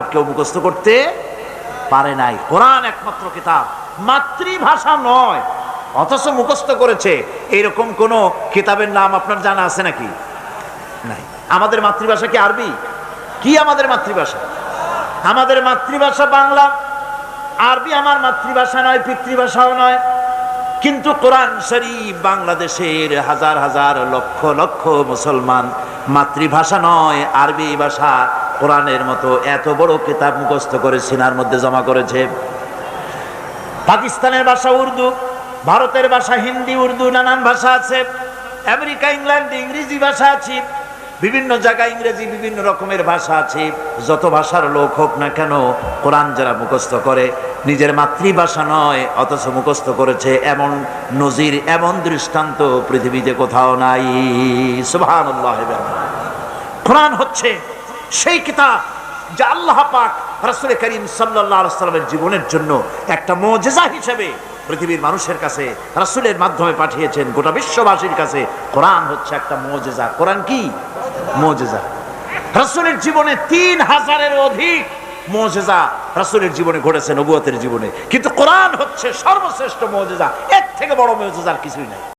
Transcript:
কেউ মুখস্থ করতে পারে নাই। কোরআন একমাত্র কিতাব, মাতৃভাষা নয়, অথচ মুখস্থ করেছে। এইরকম কোন কিতাবের নাম আপনার জানা আছে নাকি? নাই। আমাদের মাতৃভাষা কি আরবি? কি আমাদের মাতৃভাষা? আমাদের মাতৃভাষা বাংলা। আরবি আমার মাতৃভাষা নয়, পিতৃভাষাও নয়। কিন্তু কোরআন শরীফ বাংলাদেশের হাজার হাজার লক্ষ লক্ষ মুসলমান মাতৃভাষা নয়, আরবি ভাষা কোরআনের মতো এত বড় কিতাব মুখস্থ করে সিনার মধ্যে জমা করেছে। পাকিস্তানের ভাষা উর্দু, ভারতের ভাষা হিন্দি, উর্দু, নানান ভাষা আছে। আমেরিকা, ইংল্যান্ড ইংরেজি ভাষা আছে, বিভিন্ন জায়গায় ইংরেজি, বিভিন্ন রকমের ভাষা আছে। যত ভাষার লোক হোক না কেন, কোরআন যারা মুখস্থ করে নিজের মাতৃভাষা নয় অথচ মুখস্থ করেছে, এমন নজির, এমন দৃষ্টান্ত পৃথিবীতে কোথাও নাই। সুবহানাল্লাহ। কোরআন হচ্ছে সেই কিতাব যা আল্লাহ পাক রাসূল করিম সাল্লাল্লাহু আলাইহি ওয়াসাল্লামের জীবনের জন্য একটা মুজিজা হিসেবে পৃথিবীর মানুষের কাছে রাসূলের মাধ্যমে পাঠিয়েছেন, গোটা বিশ্ববাসীর কাছে। কোরআন হচ্ছে একটা মুজিজা। কোরআন কি মুজিজা? রাসূলের জীবনে 3000-এর অধিক মুজিজা রাসূলের জীবনে ঘটেছে, নবুয়তের জীবনে। কিন্তু কোরআন হচ্ছে সর্বশ্রেষ্ঠ মুজিজা। এর থেকে বড় মুজিজা আর কিছুই নাই।